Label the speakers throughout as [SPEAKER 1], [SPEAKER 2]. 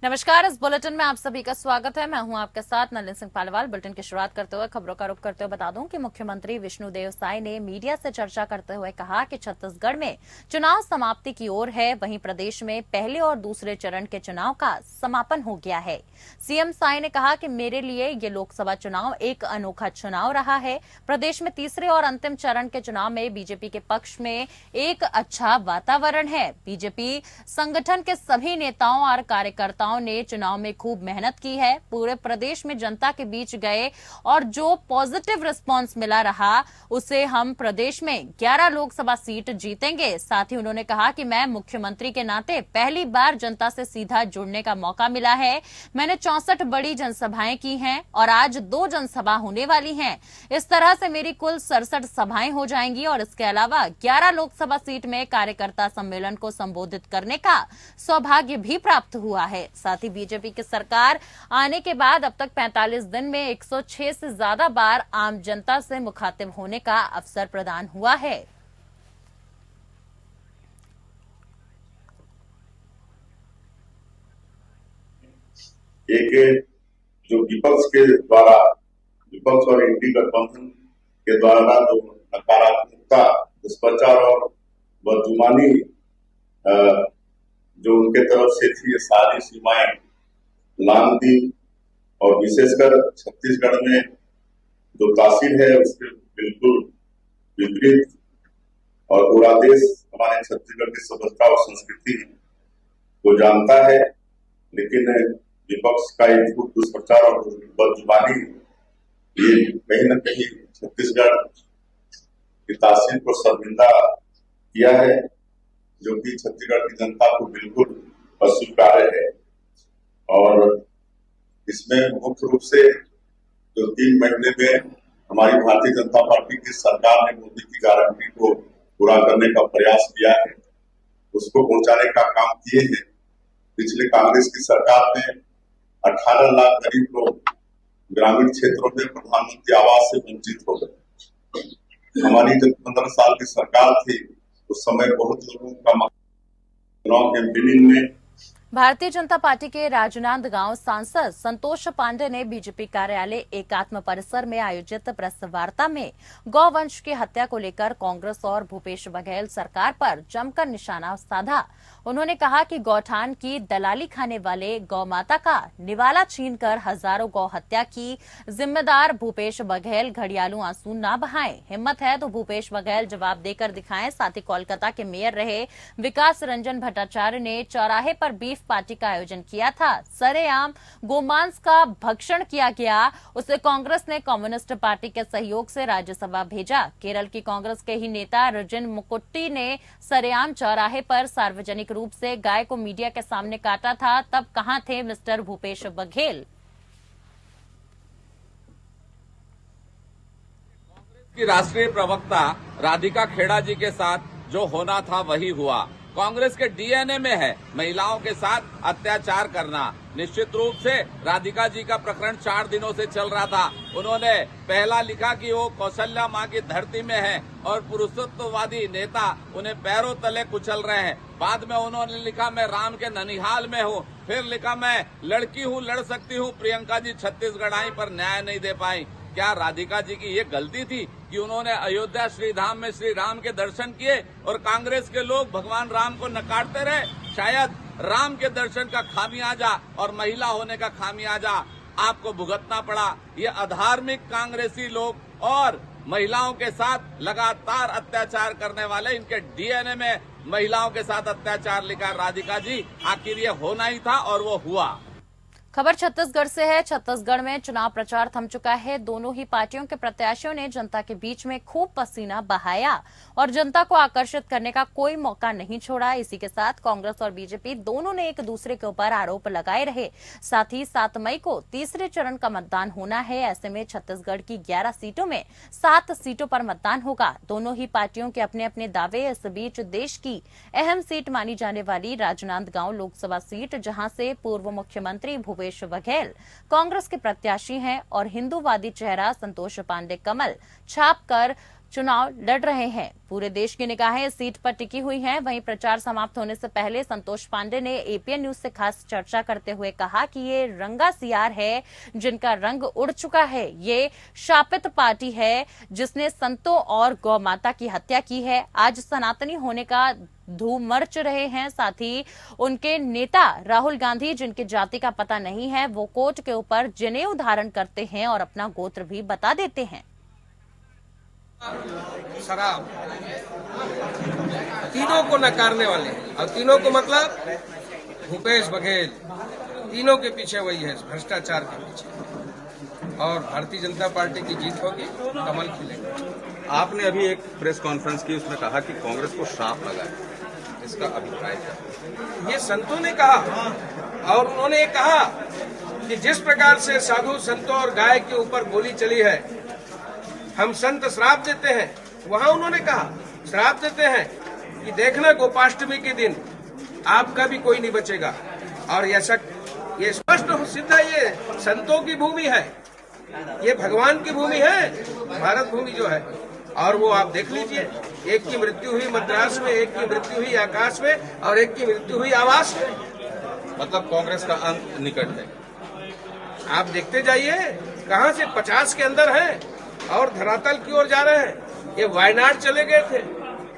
[SPEAKER 1] नमस्कार। इस बुलेटिन में आप सभी का स्वागत है। मैं हूं आपके साथ नलिन सिंह पालीवाल। बुलेटिन की शुरुआत करते हुए खबरों का रुख करते हुए बता दूं कि मुख्यमंत्री विष्णुदेव साय ने मीडिया से चर्चा करते हुए कहा कि छत्तीसगढ़ में चुनाव समाप्ति की ओर है, वहीं प्रदेश में पहले और दूसरे चरण के चुनाव का समापन हो गया है। सीएम साय ने कहा कि मेरे लिए ये लोकसभा चुनाव एक अनोखा चुनाव रहा है। प्रदेश में तीसरे और अंतिम चरण के चुनाव में बीजेपी के पक्ष में एक अच्छा वातावरण है। बीजेपी संगठन के सभी नेताओं और कार्यकर्ताओं ने चुनाव में खूब मेहनत की है। पूरे प्रदेश में जनता के बीच गए और जो पॉजिटिव रिस्पांस मिला रहा उसे हम प्रदेश में 11 लोकसभा सीट जीतेंगे। साथ ही उन्होंने कहा कि मैं मुख्यमंत्री के नाते पहली बार जनता से सीधा जुड़ने का मौका मिला है। मैंने 64 बड़ी जनसभाएं की हैं और आज 2 जनसभा होने वाली हैं। इस तरह से मेरी कुल 67 सभाएं हो जाएंगी और इसके अलावा 11 लोकसभा सीट में कार्यकर्ता सम्मेलन को संबोधित करने का सौभाग्य भी प्राप्त हुआ है। साथ ही बीजेपी की सरकार आने के बाद अब तक 45 दिन में 106 से ज्यादा बार आम जनता से मुखातिब होने का अवसर प्रदान हुआ है।
[SPEAKER 2] एक जो विपक्ष और इंडी गठबंधन के द्वारा जो नकारात्मकता, दुष्प्रचार और बदजुबानी जो उनके तरफ से थी, ये सारी सीमाएं लांघ दी और विशेषकर छत्तीसगढ़ में जो तासीर है उसके बिल्कुल विपरीत और पूरा देश हमारे छत्तीसगढ़ की सभ्यता और संस्कृति को जानता है। लेकिन विपक्ष का ये झूठ, दुष्प्रचार और बदजुबानी ये कहीं न कहीं छत्तीसगढ़ की तासीर को शर्मिंदा किया है, जो कि छत्तीसगढ़ की जनता को बिल्कुल अस्वीकार्य है। और इसमें मुख्य रूप से जो 3 महीने में हमारी भारतीय जनता पार्टी की सरकार ने मोदी की गारंटी को पूरा करने का प्रयास किया है, उसको पहुंचाने का काम किए हैं। पिछले कांग्रेस की सरकार में 18 लाख गरीब लोग ग्रामीण क्षेत्रों में प्रधानमंत्री आवास से वंचित हो गए। हमारी जब 15 साल की सरकार थी उस समय बहुत लोगों का चुनाव कैंपेनिंग में
[SPEAKER 1] भारतीय जनता पार्टी के राजनांदगांव सांसद संतोष पांडे ने बीजेपी कार्यालय एकात्म परिसर में आयोजित प्रेस वार्ता में गौवंश की हत्या को लेकर कांग्रेस और भूपेश बघेल सरकार पर जमकर निशाना साधा। उन्होंने कहा कि गौठान की दलाली खाने वाले गौ माता का निवाला छीनकर हजारों गौ हत्या की जिम्मेदार भूपेश बघेल घड़ियालू आंसू न बहाएं। हिम्मत है तो भूपेश बघेल जवाब देकर दिखाएं। साथ ही कोलकाता के मेयर रहे विकास रंजन भट्टाचार्य ने चौराहे पर बीफ पार्टी का आयोजन किया था। सरेआम गोमांस का भक्षण किया गया। उसे कांग्रेस ने कम्युनिस्ट पार्टी के सहयोग से राज्यसभा भेजा। केरल की कांग्रेस के ही नेता रजन मुकुट्टी ने सरेआम चौराहे पर सार्वजनिक रूप से गाय को मीडिया के सामने काटा था। तब कहां थे मिस्टर भूपेश बघेल?
[SPEAKER 3] कांग्रेस की राष्ट्रीय प्रवक्ता राधिका खेड़ा जी के साथ जो होना था वही हुआ। कांग्रेस के डीएनए में है महिलाओं के साथ अत्याचार करना। निश्चित रूप से राधिका जी का प्रकरण 4 दिनों से चल रहा था। उन्होंने पहला लिखा कि वो कौशल्या माँ की धरती में है और पुरुषत्ववादी नेता उन्हें पैरों तले कुचल रहे हैं। बाद में उन्होंने लिखा मैं राम के ननिहाल में हूँ। फिर लिखा मैं लड़की हूँ, लड़ सकती हूँ, प्रियंका जी छत्तीसगढ़ आई पर न्याय नहीं दे पाई। क्या राधिका जी की ये गलती थी कि उन्होंने अयोध्या श्री धाम में श्री राम के दर्शन किए और कांग्रेस के लोग भगवान राम को नकारते रहे? शायद राम के दर्शन का खामियाजा और महिला होने का खामियाजा आपको भुगतना पड़ा। ये अधार्मिक कांग्रेसी लोग और महिलाओं के साथ लगातार अत्याचार करने वाले, इनके डीएनए में महिलाओं के साथ अत्याचार लिखा। राधिका जी आखिर ये होना ही था और वो हुआ।
[SPEAKER 1] खबर छत्तीसगढ़ से है। छत्तीसगढ़ में चुनाव प्रचार थम चुका है। दोनों ही पार्टियों के प्रत्याशियों ने जनता के बीच में खूब पसीना बहाया और जनता को आकर्षित करने का कोई मौका नहीं छोड़ा। इसी के साथ कांग्रेस और बीजेपी दोनों ने एक दूसरे के ऊपर आरोप लगाए रहे। साथ ही 7 मई को तीसरे चरण का मतदान होना है। ऐसे में छत्तीसगढ़ की 11 सीटों में 7 सीटों पर मतदान होगा। दोनों ही पार्टियों के अपने अपने दावे। इस बीच देश की अहम सीट मानी जाने वाली राजनांदगांव लोकसभा सीट, जहां से पूर्व मुख्यमंत्री भूपेश बघेल कांग्रेस के प्रत्याशी हैं और हिंदूवादी चेहरा संतोष पांडे कमल छाप कर चुनाव लड़ रहे हैं। पूरे देश की निगाहें इस सीट पर टिकी हुई हैं। वहीं प्रचार समाप्त होने से पहले संतोष पांडे ने एपीएन न्यूज से खास चर्चा करते हुए कहा कि ये रंगा सियार है जिनका रंग उड़ चुका है। ये शापित पार्टी है जिसने संतों और गौ माता की हत्या की है। आज सनातनी होने का धूम मच रहे हैं। साथ ही उनके नेता राहुल गांधी, जिनकी जाति का पता नहीं है, वो कोर्ट के ऊपर जनेऊ धारण करते हैं और अपना गोत्र भी बता देते हैं।
[SPEAKER 4] शराब तीनों को नकारने वाले हैं, और तीनों को मतलब भूपेश बघेल, तीनों के पीछे वही है, भ्रष्टाचार के पीछे। और भारतीय जनता पार्टी की जीत होगी, कमल खिलेगा।
[SPEAKER 5] आपने अभी एक प्रेस कॉन्फ्रेंस की, उसमें कहा कि कांग्रेस को श्राप लगा है, इसका अभिप्राय क्या?
[SPEAKER 4] ये संतों ने कहा, और उन्होंने ये कहा कि जिस प्रकार से साधु संतों और गाय के ऊपर गोली चली है, हम संत श्राप देते हैं। वहां उन्होंने कहा श्राप देते हैं कि देखना गोपाष्टमी के दिन आपका भी कोई नहीं बचेगा। और ये स्पष्ट सिद्ध है, ये संतों की भूमि है, ये भगवान की भूमि है, भारत भूमि जो है। और वो आप देख लीजिए, एक की मृत्यु हुई मद्रास में, एक की मृत्यु हुई आकाश में, और एक की मृत्यु हुई आवास में।
[SPEAKER 5] मतलब कांग्रेस का अंत निकट है।
[SPEAKER 4] आप देखते जाइए, कहां से 50 के अंदर है और धरातल की ओर जा रहे हैं। ये वायनाड चले गए थे,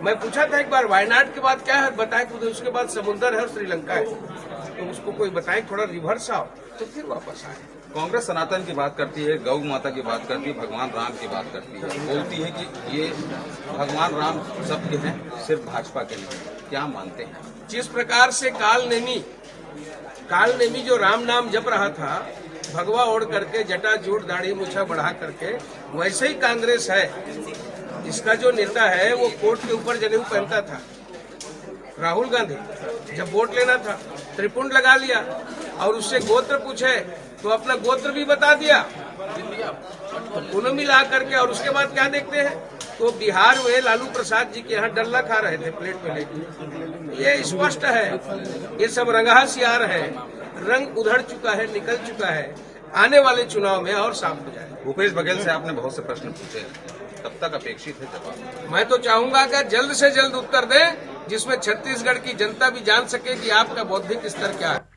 [SPEAKER 4] मैं पूछा था एक बार वायनाड के बाद क्या है, बताए उसके बाद समुद्र है और श्रीलंका है, तो उसको कोई बताए थोड़ा रिवर्स आओ, तो फिर वापस आए।
[SPEAKER 5] कांग्रेस सनातन की बात करती है, गौ माता की बात करती है, भगवान राम की बात करती है, बोलती है कि ये भगवान राम सबके हैं, सिर्फ भाजपा के नहीं। क्या मानते हैं?
[SPEAKER 4] जिस प्रकार से काल नेमी जो राम नाम जप रहा था, भगवा ओढ़ करके, जटा जूट दाढ़ी मूछा बढ़ा करके, वैसे ही कांग्रेस है। इसका जो नेता है वो कोर्ट के ऊपर जनेऊ पहनता था। राहुल गांधी जब वोट लेना था त्रिपुंड लगा लिया, और उससे गोत्र पूछे तो अपना गोत्र भी बता दिया, तो दोनों मिला करके। और उसके बाद क्या देखते हैं, तो बिहार में लालू प्रसाद जी के यहाँ डल्ला खा रहे थे प्लेट पे लेके। ये स्पष्ट है, ये सब रंगा सियार है, रंग उधड़ चुका है, निकल चुका है। आने वाले चुनाव में और साफ हो जाए।
[SPEAKER 5] भूपेश बघेल से आपने बहुत से प्रश्न पूछे, कब तक अपेक्षित है जवाब?
[SPEAKER 4] मैं तो चाहूंगा कि जल्द से जल्द उत्तर दें, जिसमें छत्तीसगढ़ की जनता भी जान सके कि आपका बौद्धिक स्तर क्या है।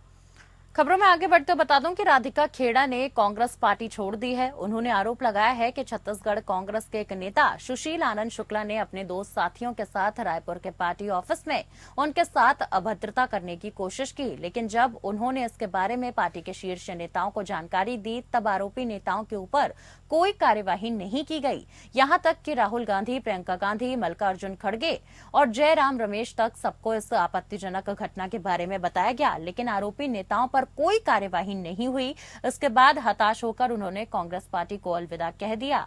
[SPEAKER 1] खबरों में आगे बढ़ते हुए बता दूं कि राधिका खेड़ा ने कांग्रेस पार्टी छोड़ दी है। उन्होंने आरोप लगाया है कि छत्तीसगढ़ कांग्रेस के एक नेता सुशील आनंद शुक्ला ने अपने दो साथियों के साथ रायपुर के पार्टी ऑफिस में उनके साथ अभद्रता करने की कोशिश की, लेकिन जब उन्होंने इसके बारे में पार्टी के शीर्ष नेताओं को जानकारी दी, तब आरोपी नेताओं के ऊपर कोई कार्यवाही नहीं की गई। यहां तक कि राहुल गांधी, प्रियंका गांधी, मल्लिकार्जुन खड़गे और जयराम रमेश तक सबको इस आपत्तिजनक घटना के बारे में बताया गया, लेकिन आरोपी नेताओं पर कोई कार्यवाही नहीं हुई। इसके बाद हताश होकर उन्होंने कांग्रेस पार्टी को अलविदा कह दिया।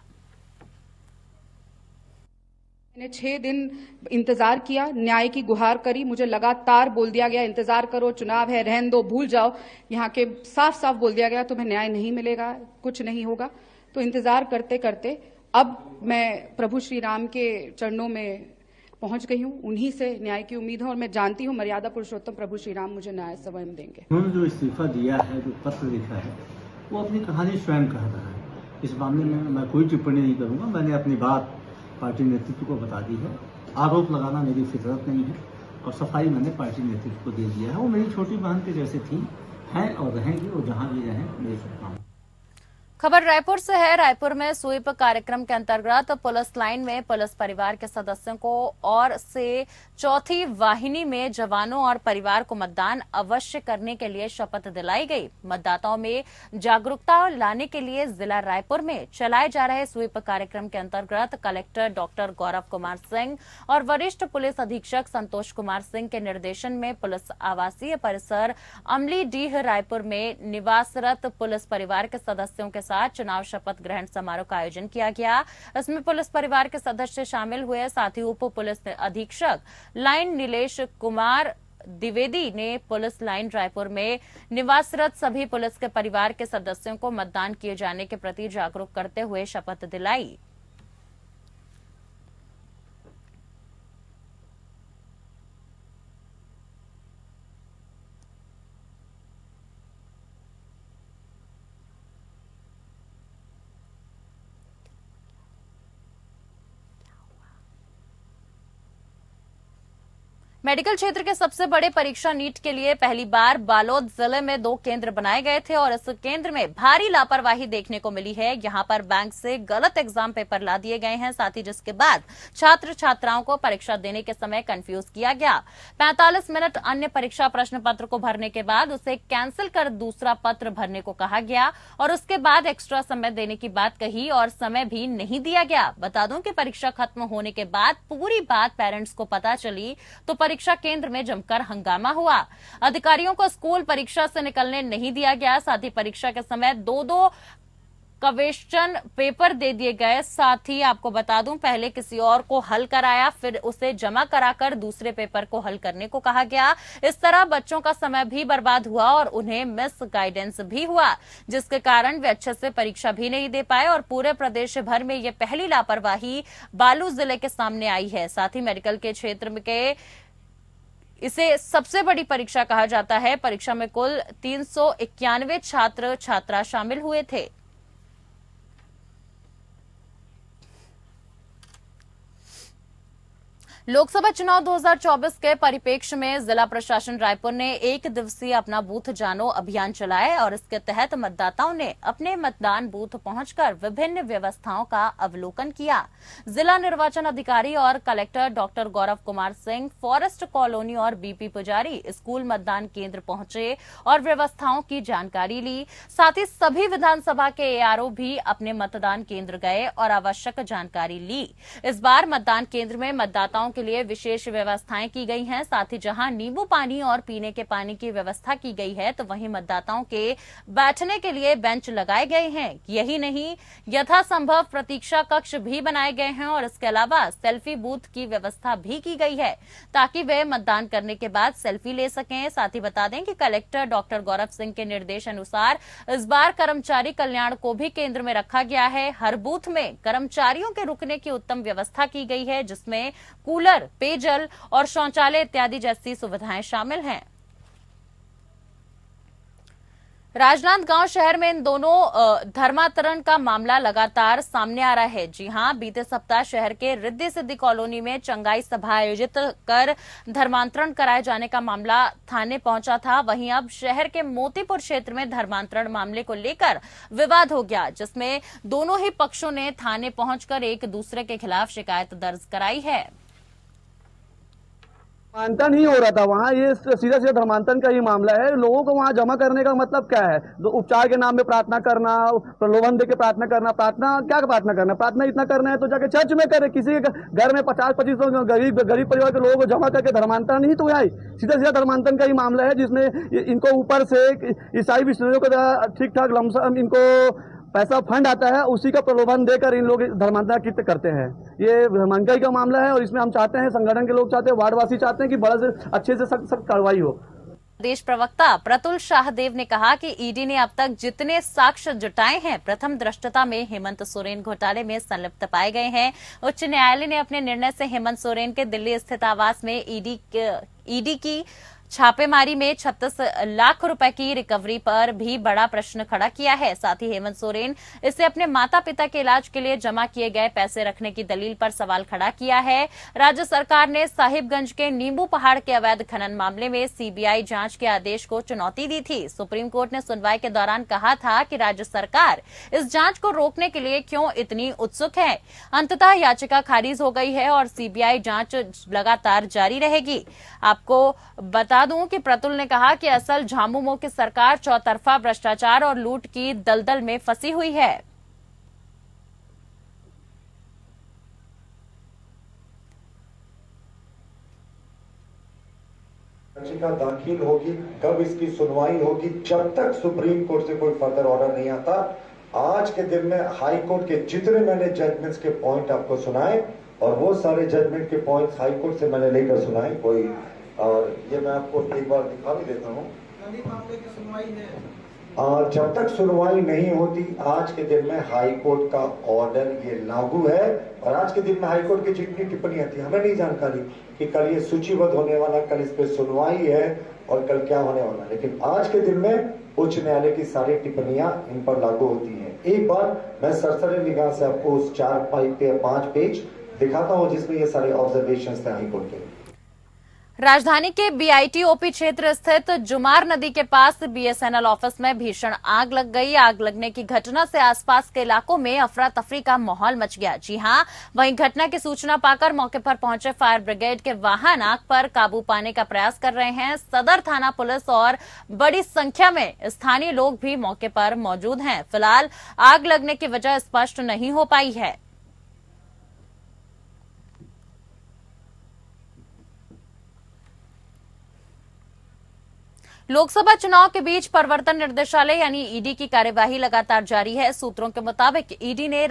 [SPEAKER 6] मैंने 6 दिन इंतजार किया, न्याय की गुहार करी, मुझे लगातार बोल दिया गया इंतजार करो, चुनाव है, रहन दो, भूल जाओ। यहाँ के साफ साफ बोल दिया गया तुम्हें न्याय नहीं मिलेगा, कुछ नहीं होगा। तो इंतजार करते करते अब मैं प्रभु श्री राम के चरणों में पहुंच गई हूं। उन्हीं से न्याय की उम्मीद है और मैं जानती हूं मर्यादा पुरुषोत्तम प्रभु श्री राम मुझे न्याय स्वयं देंगे।
[SPEAKER 7] उन्होंने जो इस्तीफा दिया है, जो पत्र लिखा है, वो अपनी कहानी स्वयं कह रहा है। इस मामले में मैं कोई टिप्पणी नहीं करूंगा। मैंने अपनी बात पार्टी नेतृत्व को बता दी है। आरोप लगाना मेरी फितरत नहीं है और सफाई मैंने पार्टी नेतृत्व को दे दिया है। वो मेरी छोटी बहन के जैसे थी, हैं और रहेंगी, और जहां भी रहें मेरी शुभकामनाएं।
[SPEAKER 1] खबर रायपुर से है। रायपुर में स्वीप कार्यक्रम के अंतर्गत पुलिस लाइन में पुलिस परिवार के सदस्यों को और से चौथी वाहिनी में जवानों और परिवार को मतदान अवश्य करने के लिए शपथ दिलाई गई। मतदाताओं में जागरूकता लाने के लिए जिला रायपुर में चलाए जा रहे स्वीप कार्यक्रम के अंतर्गत कलेक्टर डॉक्टर गौरव कुमार सिंह और वरिष्ठ पुलिस अधीक्षक संतोष कुमार सिंह के निर्देशन में पुलिस आवासीय परिसर अमलीडीह रायपुर में निवासरत पुलिस परिवार के सदस्यों के साथ चुनाव शपथ ग्रहण समारोह का आयोजन किया गया। इसमें पुलिस परिवार के सदस्य शामिल हुए। साथ ही उप पुलिस अधीक्षक लाइन नीलेश कुमार द्विवेदी ने पुलिस लाइन रायपुर में निवासरत सभी पुलिस के परिवार के सदस्यों को मतदान किए जाने के प्रति जागरूक करते हुए शपथ दिलाई। मेडिकल क्षेत्र के सबसे बड़े परीक्षा नीट के लिए पहली बार बालोद जिले में 2 केंद्र बनाए गए थे और इस केंद्र में भारी लापरवाही देखने को मिली है। यहां पर बैंक से गलत एग्जाम पेपर ला दिए गए हैं, साथ ही जिसके बाद छात्र छात्राओं को परीक्षा देने के समय कंफ्यूज किया गया। 45 मिनट अन्य परीक्षा प्रश्न पत्र को भरने के बाद उसे कैंसिल कर दूसरा पत्र भरने को कहा गया और उसके बाद एक्स्ट्रा समय देने की बात कही और समय भी नहीं दिया गया। बता दूं कि परीक्षा खत्म होने के बाद पूरी बात पेरेंट्स को पता चली तो परीक्षा केंद्र में जमकर हंगामा हुआ। अधिकारियों को स्कूल परीक्षा से निकलने नहीं दिया गया, साथ ही परीक्षा के समय 2-2 क्वेश्चन पेपर दे दिए गए। साथ ही आपको बता दूं पहले किसी और को हल कराया, फिर उसे जमा कराकर दूसरे पेपर को हल करने को कहा गया। इस तरह बच्चों का समय भी बर्बाद हुआ और उन्हें मिस गाइडेंस भी हुआ, जिसके कारण वे अच्छे से परीक्षा भी नहीं दे पाए और पूरे प्रदेश भर में ये पहली लापरवाही बालू जिले के सामने आई है। साथ ही मेडिकल के क्षेत्र में इसे सबसे बड़ी परीक्षा कहा जाता है। परीक्षा में कुल 391 छात्र छात्रा शामिल हुए थे। लोकसभा चुनाव 2024 के परिप्रेक्ष्य में जिला प्रशासन रायपुर ने 1 दिवसीय अपना बूथ जानो अभियान चलाया और इसके तहत मतदाताओं ने अपने मतदान बूथ पहुंचकर विभिन्न व्यवस्थाओं का अवलोकन किया। जिला निर्वाचन अधिकारी और collector doctor Gaurav Kumar Singh forest colony और बीपी पुजारी स्कूल मतदान केंद्र पहुंचे और व्यवस्थाओं की जानकारी ली। साथ ही सभी विधानसभा के एआरओ भी अपने मतदान केंद्र गए और आवश्यक जानकारी ली। इस बार मतदान केंद्र में मतदाताओं के लिए विशेष व्यवस्थाएं की गई हैं। साथ ही जहां नींबू पानी और पीने के पानी की व्यवस्था की गई है तो वहीं मतदाताओं के बैठने के लिए बेंच लगाए गए हैं। यही नहीं, यथासंभव प्रतीक्षा कक्ष भी बनाए गए हैं और इसके अलावा सेल्फी बूथ की व्यवस्था भी की गई है ताकि वे मतदान करने के बाद सेल्फी ले सकें। साथ ही बता दें कि कलेक्टर डॉक्टर गौरव सिंह के निर्देश अनुसार इस बार कर्मचारी कल्याण को भी केंद्र में रखा गया है। हर बूथ में कर्मचारियों के रुकने की उत्तम व्यवस्था की गई है, जिसमें कूलर, पेयजल और शौचालय इत्यादि जैसी सुविधाएं शामिल हैं। राजनांदगांव शहर में इन दोनों धर्मांतरण का मामला लगातार सामने आ रहा है। जी हां, बीते सप्ताह शहर के रिद्धि सिद्धि कॉलोनी में चंगाई सभा आयोजित कर धर्मांतरण कराए जाने का मामला थाने पहुंचा था। वहीं अब शहर के मोतीपुर क्षेत्र में धर्मांतरण मामले को लेकर विवाद हो गया, जिसमें दोनों ही पक्षों ने थाने पहुंचकर एक दूसरे के खिलाफ शिकायत दर्ज कराई है।
[SPEAKER 8] धर्मांतरण ही हो रहा था वहाँ, ये सीधा सीधा धर्मांतरण का ही मामला है। लोगों को वहाँ जमा करने का मतलब क्या है? उपचार के नाम में प्रार्थना करना, प्रलोभन दे के प्रार्थना करना। क्या प्रार्थना करना? प्रार्थना इतना करना है तो जाके चर्च में करे। किसी के घर में 50-25 गरीब परिवार के लोगों को जमा करके धर्मांतरण ही तो है। सीधा सीधा धर्मांतरण का ही मामला है, जिसमें इनको ऊपर से ईसाई मिशनरियों को ठीक ठाक लमसम इनको पैसा फंड आता है, उसी का प्रलोभन देकर इन लोग धर्मांतरण कृत्य करते हैं। ये महंगाई का मामला है और इसमें हम चाहते हैं, संगठन के लोग चाहते हैं, वार्डवासी चाहते हैं कि बड़ा से अच्छे से सख्त कार्रवाई हो।
[SPEAKER 1] प्रदेश प्रवक्ता प्रतुल शाहदेव ने कहा कि ईडी ने अब तक जितने साक्ष्य जुटाए हैं, प्रथम दृष्टता में हेमंत सोरेन घोटाले में संलिप्त पाए गए हैं। उच्च न्यायालय ने अपने निर्णय से हेमंत सोरेन के दिल्ली स्थित आवास में ईडी की छापेमारी में 36 लाख रुपए की रिकवरी पर भी बड़ा प्रश्न खड़ा किया है। साथ ही हेमंत सोरेन इसे अपने माता पिता के इलाज के लिए जमा किए गए पैसे रखने की दलील पर सवाल खड़ा किया है। राज्य सरकार ने साहिबगंज के नींबू पहाड़ के अवैध खनन मामले में सीबीआई जांच के आदेश को चुनौती दी थी। सुप्रीम कोर्ट ने सुनवाई के दौरान कहा था कि राज्य सरकार इस जांच को रोकने के लिए क्यों इतनी उत्सुक है। अंततः याचिका खारिज हो गई है और सीबीआई जांच लगातार जारी रहेगी। आपको बता दूं कि प्रतुल ने कहा कि असल झामुमो की सरकार चौतरफा भ्रष्टाचार और लूट की दलदल में फंसी हुई है।
[SPEAKER 9] याचिका दाखिल होगी, कब इसकी सुनवाई होगी, जब तक सुप्रीम कोर्ट से कोई फर्दर ऑर्डर नहीं आता। आज के दिन में हाई कोर्ट के जितने मैंने जजमेंट्स के पॉइंट आपको सुनाए और वो सारे जजमेंट के पॉइंट्स हाई कोर्ट से मैंने लेकर सुनाए, कोई और ये मैं आपको एक बार दिखा भी देता हूँ। जब तक सुनवाई नहीं होती, आज के दिन में हाई कोर्ट का ऑर्डर ये लागू है। और आज के दिन में हाई कोर्ट की जितनी टिप्पणियां थी, हमें नहीं जानकारी कि कल ये सूचीबद्ध होने वाला, कल इस पे सुनवाई है और कल क्या होने वाला, लेकिन आज के दिन में उच्च न्यायालय की सारी टिप्पणियां इन पर लागू होती हैं। एक बार मैं सरसरी निगाह से आपको उस 4-5 पेज दिखाता हूँ जिसमें ये सारे ऑब्जर्वेशंस थे हाई कोर्ट के।
[SPEAKER 1] राजधानी के बीआईटीओपी क्षेत्र स्थित जुमार नदी के पास बीएसएनएल ऑफिस में भीषण आग लग गई। आग लगने की घटना से आसपास के इलाकों में अफरा तफरी का माहौल मच गया। जी हां, वहीं घटना की सूचना पाकर मौके पर पहुंचे फायर ब्रिगेड के वाहन आग पर काबू पाने का प्रयास कर रहे हैं। सदर थाना पुलिस और बड़ी संख्या में स्थानीय लोग भी मौके पर मौजूद हैं। फिलहाल आग लगने की वजह स्पष्ट नहीं हो पाई है। लोकसभा चुनाव के बीच प्रवर्तन निदेशालय यानी ईडी की कार्यवाही लगातार जारी है। सूत्रों के मुताबिक ईडी ने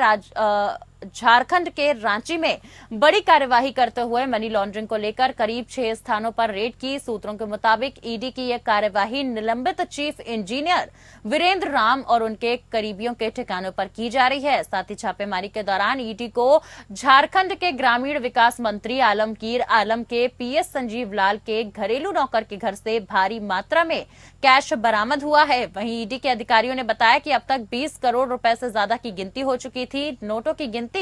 [SPEAKER 1] झारखंड के रांची में बड़ी कार्यवाही करते हुए मनी लॉन्ड्रिंग को लेकर करीब 6 स्थानों पर रेड की। सूत्रों के मुताबिक ईडी की यह कार्यवाही निलंबित चीफ इंजीनियर वीरेंद्र राम और उनके करीबियों के ठिकानों पर की जा रही है। साथ ही छापेमारी के दौरान ईडी को झारखंड के ग्रामीण विकास मंत्री आलमगीर आलम के पीएस संजीव लाल के घरेलू नौकर के घर से भारी मात्रा में कैश बरामद हुआ है। वहीं ईडी के अधिकारियों ने बताया कि अब तक 20 करोड़ रुपए से ज्यादा की गिनती हो चुकी थी। नोटों की गिनती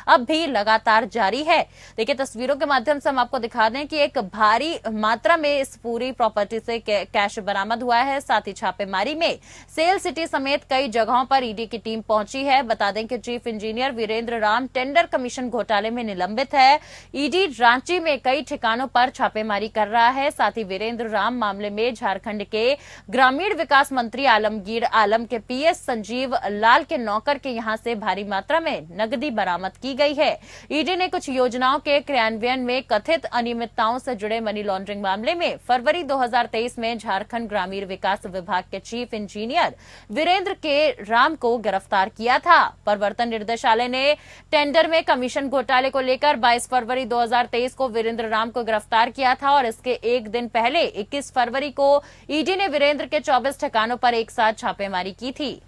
[SPEAKER 1] अब भी लगातार जारी है। देखिए, तस्वीरों के माध्यम से हम आपको दिखा दें कि एक भारी मात्रा में इस पूरी प्रॉपर्टी से कैश बरामद हुआ है। साथ ही छापेमारी में सेल सिटी समेत कई जगहों पर ईडी की टीम पहुंची है। बता दें कि chief engineer Virendra Ram tender commission घोटाले में निलंबित है। ईडी रांची में कई ठिकानों पर छापेमारी कर रहा है। साथ ही वीरेंद्र राम मामले में झारखंड के ग्रामीण विकास मंत्री आलमगीर आलम के पीएस संजीव लाल के नौकर के यहां से भारी मात्रा में नकदी बरामद की गई है। ईडी ने कुछ योजनाओं के क्रियान्वयन में कथित अनियमितताओं से जुड़े मनी लॉन्ड्रिंग मामले में फरवरी 2023 में झारखंड ग्रामीण विकास विभाग के चीफ इंजीनियर वीरेंद्र के राम को गिरफ्तार किया था। प्रवर्तन निदेशालय ने टेंडर में कमीशन घोटाले को लेकर 22 फरवरी 2023 को वीरेंद्र राम को गिरफ्तार किया था और इसके एक दिन पहले 21 फरवरी को ईडी ने वीरेंद्र के 24 ठिकानों पर एक साथ छापेमारी की थी।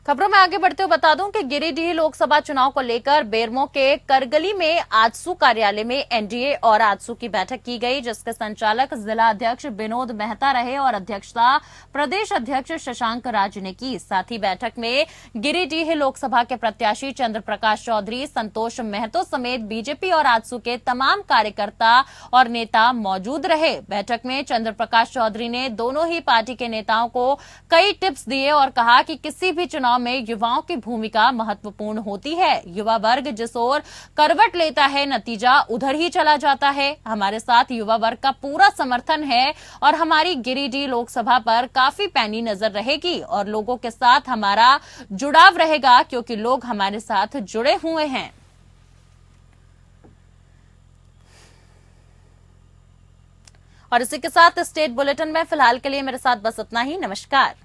[SPEAKER 1] खबरों में आगे बढ़ते हुए बता दूं कि गिरिडीह लोकसभा चुनाव को लेकर बेरमो के करगली में आजसू कार्यालय में एनडीए और आजसू की बैठक की गई, जिसके संचालक जिला अध्यक्ष विनोद मेहता रहे और अध्यक्षता प्रदेश अध्यक्ष शशांक राज ने की। साथ ही बैठक में गिरिडीह लोकसभा के प्रत्याशी चंद्र प्रकाश चौधरी, संतोष महतो समेत बीजेपी और आजसू के तमाम कार्यकर्ता और नेता मौजूद रहे। बैठक में चंद्र प्रकाश चौधरी ने दोनों ही पार्टी के नेताओं को कई टिप्स दिए और कहा कि किसी भी चुनाव में युवाओं की भूमिका महत्वपूर्ण होती है। युवा वर्ग जिस ओर करवट लेता है, नतीजा उधर ही चला जाता है। हमारे साथ युवा वर्ग का पूरा समर्थन है और हमारी गिरिडीह लोकसभा पर काफी पैनी नजर रहेगी और लोगों के साथ हमारा जुड़ाव रहेगा, क्योंकि लोग हमारे साथ जुड़े हुए हैं। और इसी के साथ स्टेट बुलेटिन में फिलहाल के लिए मेरे साथ बस इतना ही। नमस्कार।